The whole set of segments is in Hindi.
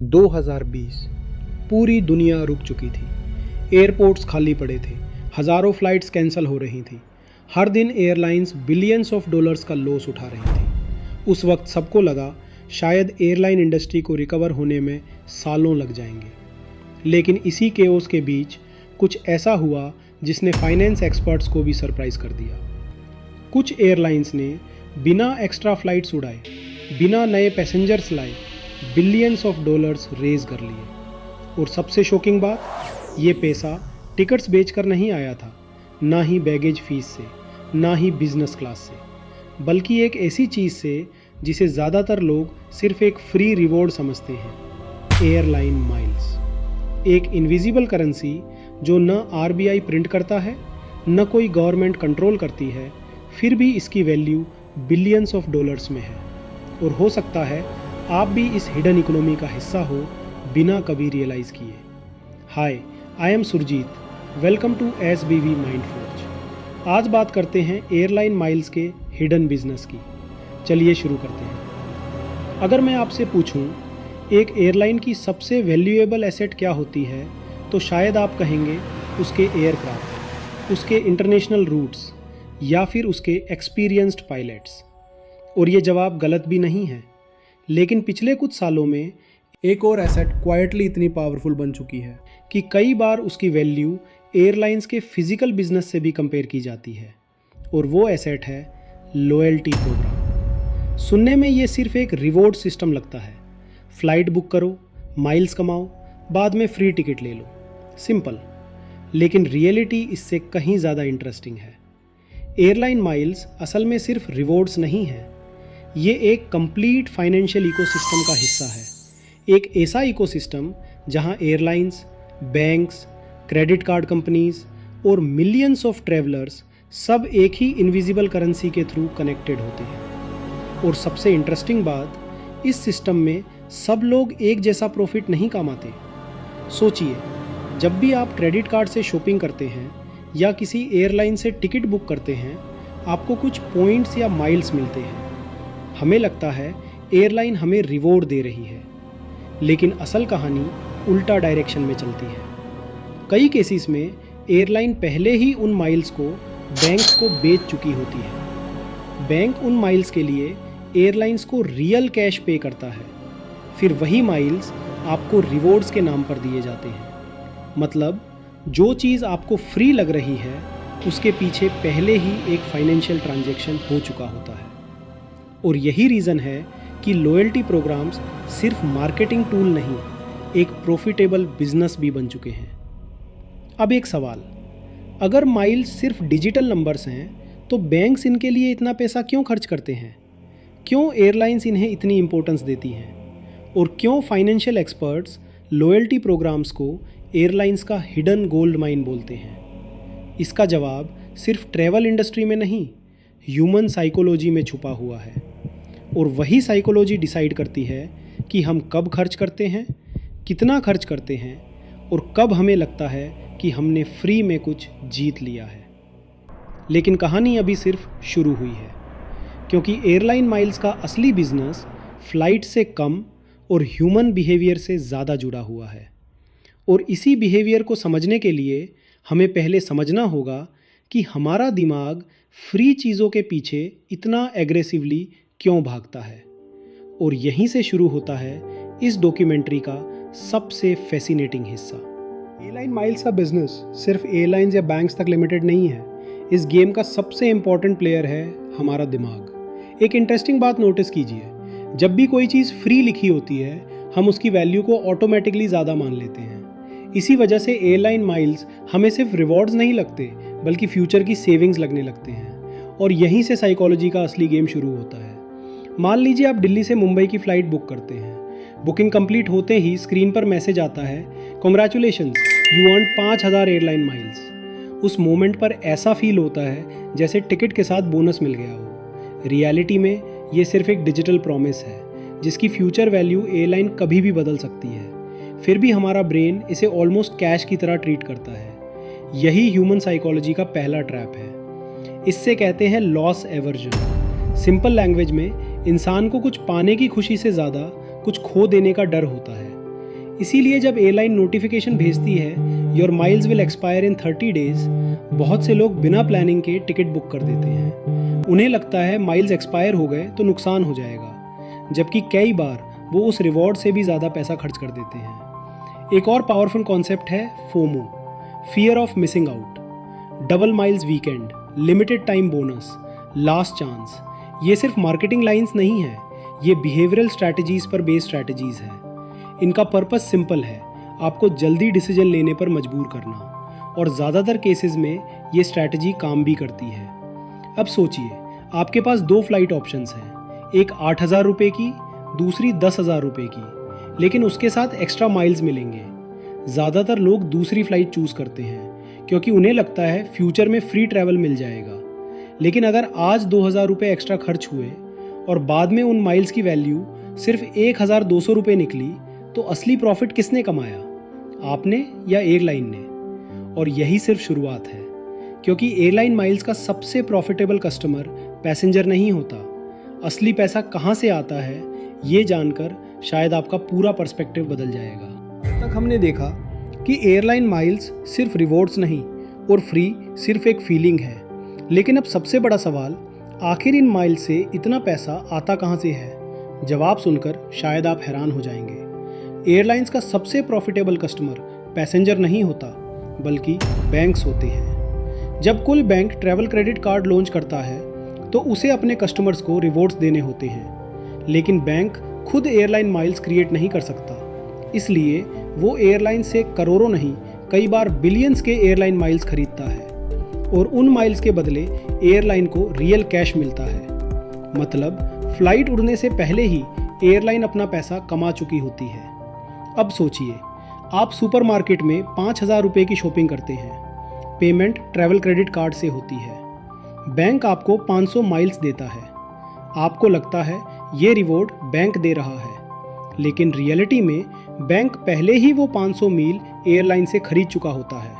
2020 पूरी दुनिया रुक चुकी थी। एयरपोर्ट्स खाली पड़े थे, हज़ारों फ्लाइट्स कैंसिल हो रही थी। हर दिन एयरलाइंस बिलियंस ऑफ डॉलर्स का लॉस उठा रही थी। उस वक्त सबको लगा शायद एयरलाइन इंडस्ट्री को रिकवर होने में सालों लग जाएंगे। लेकिन इसी केओस के बीच कुछ ऐसा हुआ जिसने फाइनेंस एक्सपर्ट्स को भी सरप्राइज़ कर दिया। कुछ एयरलाइंस ने बिना एक्स्ट्रा फ्लाइट्स उड़ाए, बिना नए पैसेंजर्स लाए बिलियंस ऑफ डॉलर्स रेज कर लिए। और सबसे शॉकिंग बात, ये पैसा टिकट्स बेचकर नहीं आया था, ना ही बैगेज फीस से, ना ही बिजनेस क्लास से, बल्कि एक ऐसी चीज़ से जिसे ज़्यादातर लोग सिर्फ एक फ्री रिवॉर्ड समझते हैं, एयरलाइन माइल्स। एक इनविजिबल करेंसी जो न आरबीआई प्रिंट करता है, न कोई गवर्नमेंट कंट्रोल करती है, फिर भी इसकी वैल्यू बिलियंस ऑफ डॉलर्स में है। और हो सकता है आप भी इस हिडन इकोनॉमी का हिस्सा हो बिना कभी रियलाइज़ किए। Hi, I am Surjeet, welcome to SBV mind forge. आज बात करते हैं एयरलाइन माइल्स के हिडन बिजनेस की। चलिए शुरू करते हैं। अगर मैं आपसे पूछूं एक एयरलाइन की सबसे वैल्यूएबल एसेट क्या होती है, तो शायद आप कहेंगे उसके एयरक्राफ्ट, उसके इंटरनेशनल रूट्स या फिर उसके एक्सपीरियंस्ड पायलट्स। और ये जवाब गलत भी नहीं है, लेकिन पिछले कुछ सालों में एक और एसेट क्वाइटली इतनी पावरफुल बन चुकी है कि कई बार उसकी वैल्यू एयरलाइंस के फिजिकल बिजनेस से भी कंपेयर की जाती है। और वो एसेट है लॉयल्टी प्रोग्राम। सुनने में ये सिर्फ एक रिवॉर्ड सिस्टम लगता है, फ्लाइट बुक करो, माइल्स कमाओ, बाद में फ्री टिकट ले लो, सिंपल। लेकिन रियलिटी इससे कहीं ज़्यादा इंटरेस्टिंग है। एयरलाइन माइल्स असल में सिर्फ रिवॉर्ड्स नहीं है, ये एक कंप्लीट फाइनेंशियल इकोसिस्टम का हिस्सा है। एक ऐसा इकोसिस्टम जहां airlines, banks, credit card companies और मिलियंस ऑफ ट्रैवलर्स सब एक ही इनविजिबल करेंसी के थ्रू कनेक्टेड होते हैं। और सबसे इंटरेस्टिंग बात, इस सिस्टम में सब लोग एक जैसा प्रॉफिट नहीं कमाते। सोचिए, जब भी आप क्रेडिट कार्ड से शॉपिंग करते हैं या किसी एयरलाइन से टिकट बुक करते हैं, आपको कुछ पॉइंट्स या माइल्स मिलते हैं। हमें लगता है एयरलाइन हमें रिवॉर्ड दे रही है, लेकिन असल कहानी उल्टा डायरेक्शन में चलती है। कई केसेस में एयरलाइन पहले ही उन माइल्स को बैंक्स को बेच चुकी होती है। बैंक उन माइल्स के लिए एयरलाइंस को रियल कैश पे करता है, फिर वही माइल्स आपको रिवॉर्ड्स के नाम पर दिए जाते हैं। मतलब जो चीज़ आपको फ्री लग रही है, उसके पीछे पहले ही एक फाइनेंशियल ट्रांजैक्शन हो चुका होता है। और यही रीज़न है कि लॉयल्टी प्रोग्राम्स सिर्फ मार्केटिंग टूल नहीं, एक प्रॉफिटेबल बिजनेस भी बन चुके हैं। अब एक सवाल, अगर माइल्स सिर्फ डिजिटल नंबर्स हैं, तो बैंक्स इनके लिए इतना पैसा क्यों खर्च करते हैं? क्यों एयरलाइंस इन्हें इतनी इंपॉर्टेंस देती हैं? और क्यों फाइनेंशियल एक्सपर्ट्स लॉयल्टी प्रोग्राम्स को एयरलाइंस का हिडन गोल्ड माइन बोलते हैं? इसका जवाब सिर्फ ट्रैवल इंडस्ट्री में नहीं, ह्यूमन साइकोलॉजी में छुपा हुआ है। और वही साइकोलॉजी डिसाइड करती है कि हम कब खर्च करते हैं, कितना खर्च करते हैं, और कब हमें लगता है कि हमने फ्री में कुछ जीत लिया है। लेकिन कहानी अभी सिर्फ शुरू हुई है, क्योंकि एयरलाइन माइल्स का असली बिजनेस फ्लाइट से कम और ह्यूमन बिहेवियर से ज़्यादा जुड़ा हुआ है। और इसी बिहेवियर को समझने के लिए हमें पहले समझना होगा कि हमारा दिमाग फ्री चीज़ों के पीछे इतना एग्रेसिवली क्यों भागता है। और यहीं से शुरू होता है इस डॉक्यूमेंट्री का सबसे फैसिनेटिंग हिस्सा। एयरलाइन माइल्स का बिजनेस सिर्फ एयरलाइंस या बैंक्स तक लिमिटेड नहीं है। इस गेम का सबसे इम्पॉर्टेंट प्लेयर है हमारा दिमाग। एक इंटरेस्टिंग बात नोटिस कीजिए, जब भी कोई चीज़ फ्री लिखी होती है, हम उसकी वैल्यू को ऑटोमेटिकली ज़्यादा मान लेते हैं। इसी वजह से एयरलाइन माइल्स हमें सिर्फ रिवॉर्ड्स नहीं लगते, बल्कि फ्यूचर की सेविंग्स लगने लगते हैं। और यहीं से साइकोलॉजी का असली गेम शुरू होता है। मान लीजिए आप दिल्ली से मुंबई की फ़्लाइट बुक करते हैं। बुकिंग कंप्लीट होते ही स्क्रीन पर मैसेज आता है, congratulations, you earn 5000 airline miles. उस मोमेंट पर ऐसा फील होता है जैसे टिकट के साथ बोनस मिल गया हो। रियलिटी में ये सिर्फ एक डिजिटल प्रॉमिस है, जिसकी फ्यूचर वैल्यू एयरलाइन कभी भी बदल सकती है। फिर भी हमारा ब्रेन इसे ऑलमोस्ट कैश की तरह ट्रीट करता है। यही ह्यूमन साइकोलॉजी का पहला ट्रैप है। इससे कहते हैं लॉस एवर्जन। सिंपल लैंग्वेज में इंसान को कुछ पाने की खुशी से ज़्यादा कुछ खो देने का डर होता है। इसीलिए जब एयरलाइन नोटिफिकेशन भेजती है your miles will expire in 30 days, बहुत से लोग बिना प्लानिंग के टिकट बुक कर देते हैं। उन्हें लगता है माइल्स एक्सपायर हो गए तो नुकसान हो जाएगा, जबकि कई बार वो उस रिवॉर्ड से भी ज़्यादा पैसा खर्च कर देते हैं। एक और पावरफुल कॉन्सेप्ट है FOMO, fear of missing out. Double miles weekend, limited time bonus, last chance, ये सिर्फ मार्केटिंग लाइंस नहीं है, ये बिहेवियरल स्ट्रैटेजीज पर बेस्ड स्ट्रैटेजीज हैं। इनका पर्पस सिंपल है, आपको जल्दी डिसीजन लेने पर मजबूर करना, और ज़्यादातर केसेस में ये स्ट्रैटेजी काम भी करती है। अब सोचिए, आपके पास 2 फ्लाइट ऑप्शंस हैं, एक 8,000 रुपये की, दूसरी 10,000 रुपये की, लेकिन उसके साथ एक्स्ट्रा माइल्स मिलेंगे। ज़्यादातर लोग दूसरी फ़्लाइट चूज़ करते हैं क्योंकि उन्हें लगता है फ्यूचर में फ्री ट्रैवल मिल जाएगा। लेकिन अगर आज 2,000 रुपये एक्स्ट्रा खर्च हुए और बाद में उन माइल्स की वैल्यू सिर्फ 1,200 रुपये निकली, तो असली प्रॉफिट किसने कमाया, आपने या एयरलाइन ने? और यही सिर्फ शुरुआत है, क्योंकि एयरलाइन माइल्स का सबसे प्रॉफिटेबल कस्टमर पैसेंजर नहीं होता। असली पैसा कहाँ से आता है, ये जानकर शायद आपका पूरा पर्सपेक्टिव बदल जाएगा। अब तक हमने देखा कि एयरलाइन माइल्स सिर्फ रिवॉर्ड्स नहीं और फ्री सिर्फ एक फीलिंग है, लेकिन अब सबसे बड़ा सवाल, आखिर इन माइल्स से इतना पैसा आता कहाँ से है? जवाब सुनकर शायद आप हैरान हो जाएंगे। एयरलाइंस का सबसे प्रॉफिटेबल कस्टमर पैसेंजर नहीं होता, बल्कि बैंक्स होते हैं। जब कोई bank travel credit card launch करता है तो उसे अपने कस्टमर्स को रिवॉर्ड्स देने होते हैं, लेकिन बैंक खुद एयरलाइन माइल्स क्रिएट नहीं कर सकता। इसलिए वो एयरलाइन से करोड़ों नहीं, कई बार बिलियंस के एयरलाइन माइल्स खरीदता है, और उन माइल्स के बदले एयरलाइन को रियल कैश मिलता है। मतलब फ्लाइट उड़ने से पहले ही एयरलाइन अपना पैसा कमा चुकी होती है। अब सोचिए, आप सुपरमार्केट में 5,000 रुपये की शॉपिंग करते हैं, पेमेंट ट्रैवल क्रेडिट कार्ड से होती है, बैंक आपको 500 माइल्स देता है। आपको लगता है ये रिवॉर्ड बैंक दे रहा है, लेकिन रियलिटी में बैंक पहले ही वो 500 मील एयरलाइन से खरीद चुका होता है,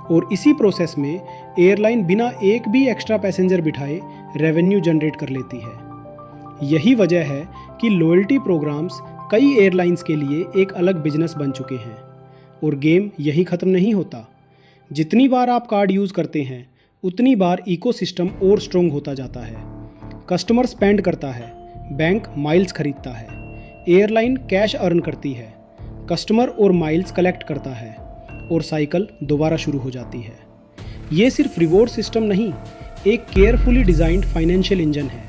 और इसी प्रोसेस में एयरलाइन बिना एक भी एक्स्ट्रा पैसेंजर बिठाए रेवेन्यू जनरेट कर लेती है। यही वजह है कि लॉयल्टी प्रोग्राम्स कई एयरलाइंस के लिए एक अलग बिजनेस बन चुके हैं, और गेम यही ख़त्म नहीं होता। जितनी बार आप कार्ड यूज़ करते हैं, उतनी बार इकोसिस्टम और स्ट्रॉन्ग होता जाता है। कस्टमर स्पेंड करता है, बैंक माइल्स खरीदता है, एयरलाइन कैश अर्न करती है, कस्टमर और माइल्स कलेक्ट करता है, और साइकिल दोबारा शुरू हो जाती है। ये सिर्फ रिवॉर्ड सिस्टम नहीं, एक केयरफुली डिज़ाइंड फाइनेंशियल इंजन है।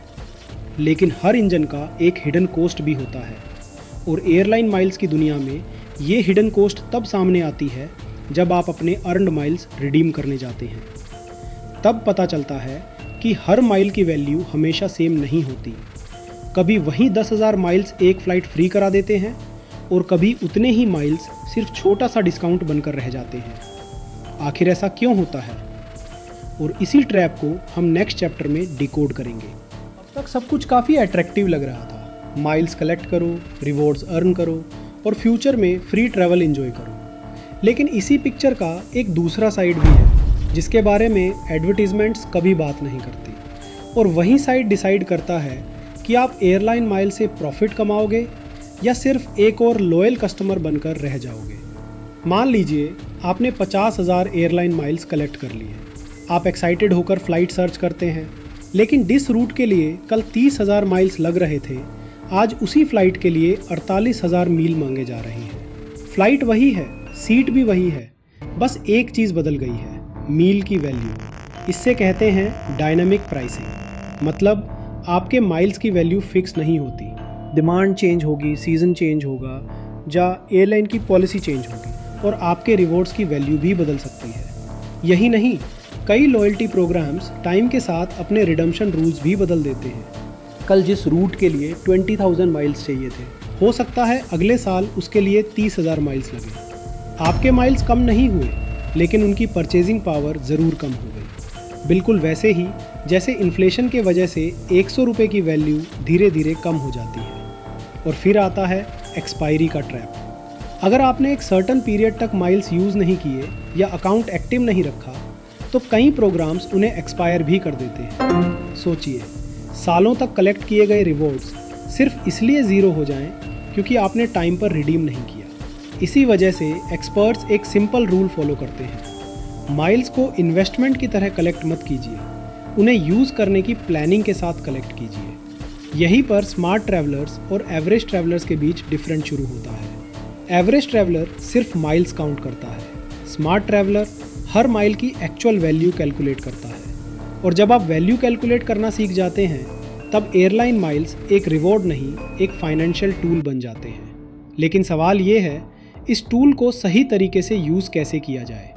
लेकिन हर इंजन का एक हिडन कॉस्ट भी होता है, और एयरलाइन माइल्स की दुनिया में ये हिडन कॉस्ट तब सामने आती है जब आप अपने अर्नड माइल्स रिडीम करने जाते हैं। तब पता चलता है कि हर माइल की वैल्यू हमेशा सेम नहीं होती। कभी वहीं 10,000 माइल्स एक फ़्लाइट फ्री करा देते हैं, और कभी उतने ही माइल्स सिर्फ छोटा सा डिस्काउंट बनकर रह जाते हैं। आखिर ऐसा क्यों होता है? और इसी ट्रैप को हम नेक्स्ट चैप्टर में डिकोड करेंगे। अब तक सब कुछ काफ़ी अट्रैक्टिव लग रहा था, माइल्स कलेक्ट करो, रिवॉर्ड्स अर्न करो, और फ्यूचर में फ्री ट्रैवल एंजॉय करो। लेकिन इसी पिक्चर का एक दूसरा साइड भी है, जिसके बारे में एडवर्टीजमेंट्स कभी बात नहीं करती, और वही साइड डिसाइड करता है कि आप एयरलाइन माइल से प्रॉफिट कमाओगे या सिर्फ एक और लॉयल कस्टमर बनकर रह जाओगे। मान लीजिए आपने 50,000 एयरलाइन माइल्स कलेक्ट कर लिए। आप एक्साइटेड होकर फ़्लाइट सर्च करते हैं, लेकिन जिस रूट के लिए कल 30,000 माइल्स लग रहे थे, आज उसी फ्लाइट के लिए 48,000 मील मांगे जा रहे हैं। फ्लाइट वही है, सीट भी वही है, बस एक चीज़ बदल गई है, मील की वैल्यू। इससे कहते हैं डायनामिक प्राइसिंग। मतलब आपके माइल्स की वैल्यू फिक्स नहीं होती, डिमांड चेंज होगी, सीज़न चेंज होगा, या एयरलाइन की पॉलिसी चेंज होगी, और आपके रिवॉर्ड्स की वैल्यू भी बदल सकती है। यही नहीं, कई लॉयल्टी प्रोग्राम्स टाइम के साथ अपने रिडम्पशन रूल्स भी बदल देते हैं। कल जिस रूट के लिए 20,000 माइल्स चाहिए थे, हो सकता है अगले साल उसके लिए 30,000 माइल्स लगे। आपके माइल्स कम नहीं हुए, लेकिन उनकी परचेजिंग पावर ज़रूर कम हो गई। बिल्कुल वैसे ही जैसे इन्फ्लेशन के वजह से 100 रुपये की वैल्यू धीरे धीरे कम हो जाती है। और फिर आता है एक्सपायरी का ट्रैप। अगर आपने एक सर्टन पीरियड तक माइल्स यूज़ नहीं किए या अकाउंट एक्टिव नहीं रखा, तो कई प्रोग्राम्स उन्हें एक्सपायर भी कर देते हैं। सोचिए, सालों तक कलेक्ट किए गए रिवॉर्ड्स सिर्फ इसलिए ज़ीरो हो जाएं क्योंकि आपने टाइम पर रिडीम नहीं किया। इसी वजह से एक्सपर्ट्स एक सिंपल रूल फॉलो करते हैं। माइल्स को इन्वेस्टमेंट की तरह कलेक्ट मत कीजिए, उन्हें यूज़ करने की प्लानिंग के साथ कलेक्ट कीजिए। यहीं पर स्मार्ट ट्रैवलर्स और एवरेज ट्रैवलर्स के बीच डिफरेंट शुरू होता है। एवरेज ट्रैवलर सिर्फ माइल्स काउंट करता है, स्मार्ट ट्रैवलर हर माइल की एक्चुअल वैल्यू कैलकुलेट करता है। और जब आप वैल्यू कैलकुलेट करना सीख जाते हैं तब एयरलाइन माइल्स एक रिवॉर्ड नहीं, एक फाइनेंशियल टूल बन जाते हैं। लेकिन सवाल ये है, इस टूल को सही तरीके से यूज़ कैसे किया जाए?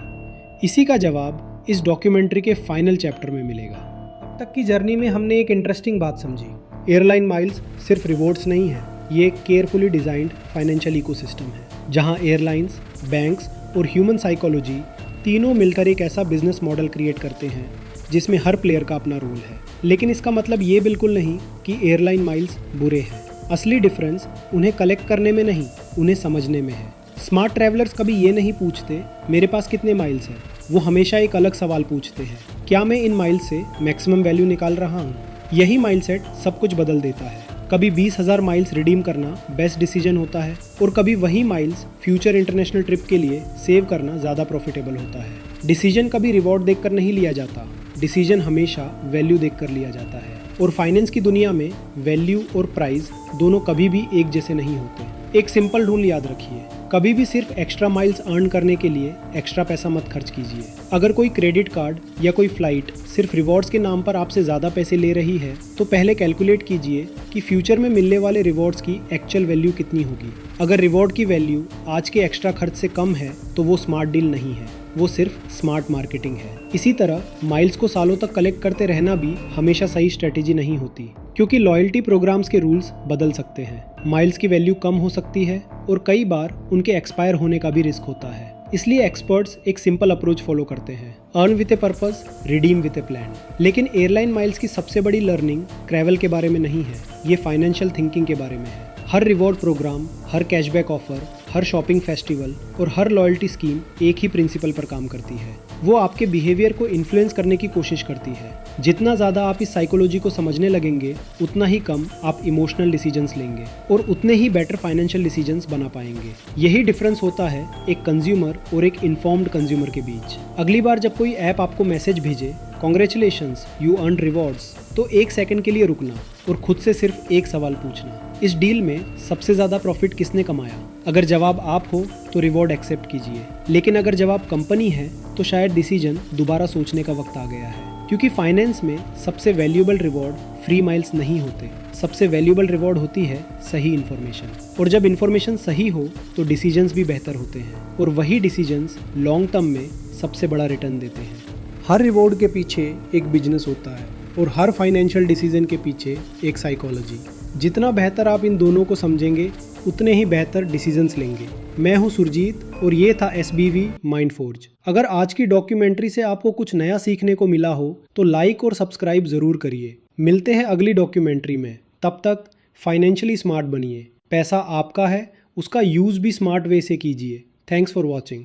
इसी का जवाब इस डॉक्यूमेंट्री के फाइनल चैप्टर में मिलेगा। अब तक की जर्नी में हमने एक इंटरेस्टिंग बात समझी। एयरलाइन माइल्स सिर्फ रिवॉर्ड्स नहीं है, ये एक केयरफुली डिज़ाइंड फाइनेंशियल इकोसिस्टम है जहां एयरलाइंस, बैंक्स और ह्यूमन साइकोलॉजी तीनों मिलकर एक ऐसा बिजनेस मॉडल क्रिएट करते हैं जिसमें हर प्लेयर का अपना रोल है। लेकिन इसका मतलब ये बिल्कुल नहीं कि एयरलाइन माइल्स बुरे हैं। असली डिफरेंस उन्हें कलेक्ट करने में नहीं, उन्हें समझने में है। स्मार्ट ट्रैवलर्स कभी ये नहीं पूछते मेरे पास कितने माइल्स हैं, वो हमेशा एक अलग सवाल पूछते हैं, क्या मैं इन माइल्स से मैक्सिमम वैल्यू निकाल रहा हूँ? यही माइंडसेट सब कुछ बदल देता है। कभी 20,000 माइल्स रिडीम करना बेस्ट डिसीजन होता है और कभी वही माइल्स फ्यूचर इंटरनेशनल ट्रिप के लिए सेव करना ज़्यादा प्रॉफिटेबल होता है। डिसीजन कभी रिवॉर्ड देखकर नहीं लिया जाता, डिसीजन हमेशा वैल्यू देखकर लिया जाता है। और फाइनेंस की दुनिया में वैल्यू और प्राइस दोनों कभी भी एक जैसे नहीं होते। एक सिंपल रूल याद रखिए, कभी भी सिर्फ एक्स्ट्रा माइल्स अर्न करने के लिए एक्स्ट्रा पैसा मत खर्च कीजिए। अगर कोई क्रेडिट कार्ड या कोई फ्लाइट सिर्फ रिवॉर्ड्स के नाम पर आपसे ज़्यादा पैसे ले रही है तो पहले कैलकुलेट कीजिए कि फ्यूचर में मिलने वाले रिवॉर्ड्स की एक्चुअल वैल्यू कितनी होगी। अगर रिवॉर्ड की वैल्यू आज के एक्स्ट्रा खर्च से कम है तो वो स्मार्ट डील नहीं है, वो सिर्फ स्मार्ट मार्केटिंग है। इसी तरह माइल्स को सालों तक कलेक्ट करते रहना भी हमेशा सही स्ट्रेटेजी नहीं होती, क्योंकि लॉयल्टी प्रोग्राम्स के रूल्स बदल सकते हैं। माइल्स की वैल्यू कम हो सकती है और कई बार उनके एक्सपायर होने का भी रिस्क होता है। इसलिए एक्सपर्ट्स एक सिंपल अप्रोच फॉलो करते हैं, earn with a purpose, redeem with A plan. लेकिन एयरलाइन माइल्स की सबसे बड़ी लर्निंग ट्रैवल के बारे में नहीं है, ये फाइनेंशियल थिंकिंग के बारे में है। हर रिवॉर्ड प्रोग्राम, हर कैशबैक ऑफर, हर शॉपिंग फेस्टिवल और हर लॉयल्टी स्कीम एक ही प्रिंसिपल पर काम करती है। वो आपके बिहेवियर को इन्फ्लुएंस करने की कोशिश करती है। जितना ज़्यादा आप इस साइकोलॉजी को समझने लगेंगे उतना ही कम आप इमोशनल डिसीजंस लेंगे और उतने ही बेटर फाइनेंशियल डिसीजंस बना पाएंगे। यही डिफरेंस होता है एक कंज्यूमर और एक इन्फॉर्म्ड कंज्यूमर के बीच। अगली बार जब कोई ऐप आपको मैसेज भेजे, कॉन्ग्रेचुलेशंस यू अर्न रिवॉर्ड्स, तो एक सेकंड के लिए रुकना और खुद से सिर्फ एक सवाल पूछना, इस डील में सबसे ज़्यादा प्रॉफिट किसने कमाया? अगर जवाब आप हो तो रिवॉर्ड एक्सेप्ट कीजिए, लेकिन अगर जवाब कंपनी है तो शायद डिसीजन दोबारा सोचने का वक्त आ गया है। क्योंकि फाइनेंस में सबसे वैल्यूएबल रिवॉर्ड फ्री माइल्स नहीं होते, सबसे वैल्यूएबल रिवॉर्ड होती है सही इन्फॉर्मेशन। और जब इन्फॉर्मेशन सही हो तो डिसीजंस भी बेहतर होते हैं और वही डिसीजंस लॉन्ग टर्म में सबसे बड़ा रिटर्न देते हैं। हर रिवॉर्ड के पीछे एक बिजनेस होता है और हर फाइनेंशियल डिसीजन के पीछे एक साइकोलॉजी। जितना बेहतर आप इन दोनों को समझेंगे उतने ही बेहतर डिसीजंस लेंगे। मैं हूं सुरजीत और ये था SBV माइंडफोर्ज। अगर आज की डॉक्यूमेंट्री से आपको कुछ नया सीखने को मिला हो तो लाइक और सब्सक्राइब ज़रूर करिए। मिलते हैं अगली डॉक्यूमेंट्री में, तब तक फाइनेंशियली स्मार्ट बनिए। पैसा आपका है, उसका यूज़ भी स्मार्ट वे से कीजिए। Thanks for watching.